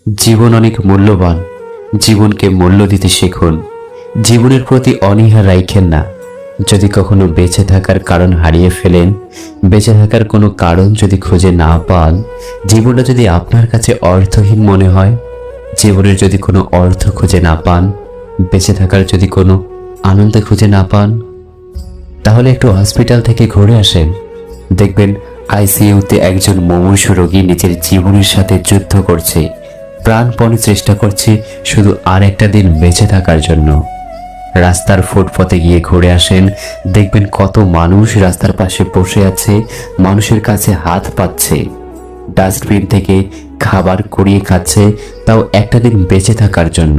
জীবন অনেক মূল্যবান। জীবনকে মূল্য দিতে শিখুন। জীবনের প্রতি অনীহা রাখেন না। যদি কখনো বেঁচে থাকার কারণ হারিয়ে ফেলেন, বেঁচে থাকার কোনো কারণ যদি খুঁজে না পান, জীবনটা যদি আপনার কাছে অর্থহীন মনে হয়, জীবনের যদি কোনো অর্থ খুঁজে না পান, বেঁচে থাকার যদি কোনো আনন্দ খুঁজে না পান, তাহলে একটু হসপিটাল থেকে ঘুরে আসেন। দেখবেন আইসিইউতে একজন মুমূর্ষু রোগী নিজের জীবনের সাথে যুদ্ধ করছে, প্রাণপণে চেষ্টা করছে শুধু আর একটা দিন বেঁচে থাকার জন্য। রাস্তার ফুটপথে গিয়ে ঘুরে আসেন, দেখবেন কত মানুষ রাস্তার পাশে বসে আছে, মানুষের কাছে হাত পাচ্ছে, ডাস্টবিন থেকে খাবার কুড়িয়ে খাচ্ছে, তাও একটা দিন বেঁচে থাকার জন্য।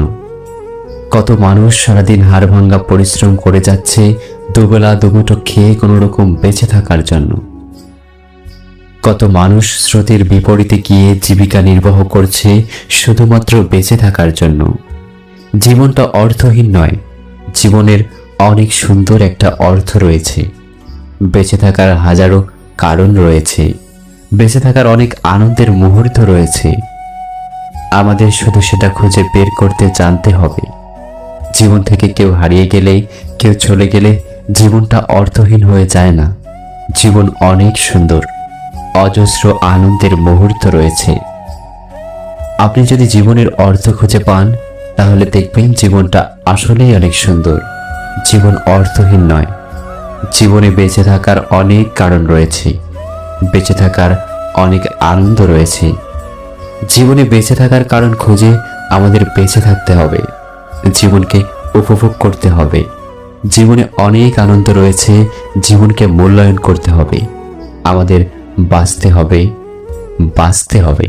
কত মানুষ সারাদিন হাড়ভাঙ্গা পরিশ্রম করে যাচ্ছে, দুবেলা দুমুঠো খেয়ে কোনো রকম বেঁচে থাকার জন্য। কত মানুষ স্রোতের বিপরীতে গিয়ে জীবিকা নির্বাহ করছে শুধুমাত্র বেঁচে থাকার জন্য। জীবনটা অর্থহীন নয়, জীবনের অনেক সুন্দর একটা অর্থ রয়েছে। বেঁচে থাকার হাজারো কারণ রয়েছে, বেঁচে থাকার অনেক আনন্দের মুহূর্ত রয়েছে। আমাদের শুধু সেটা খুঁজে বের করতে জানতে হবে। জীবন থেকে কেউ হারিয়ে গেলে, কেউ চলে গেলে জীবনটা অর্থহীন হয়ে যায় না। জীবন অনেক সুন্দর, অজস্র আনন্দের মুহূর্ত রয়েছে। আপনি যদি জীবনের অর্থ খুঁজে পান, তাহলে দেখবেন জীবনটা আসলেই অনেক সুন্দর। জীবন অর্থহীন নয়। জীবনে বেঁচে থাকার অনেক কারণ রয়েছে, বেঁচে থাকার অনেক আনন্দ রয়েছে। জীবনে বেঁচে থাকার কারণ খুঁজে আমাদের বেঁচে থাকতে হবে, জীবনকে উপভোগ করতে হবে। জীবনে অনেক আনন্দ রয়েছে, জীবনকে মূল্যায়ন করতে হবে। আমাদের বাঁচতে হবে, বাঁচতে হবে।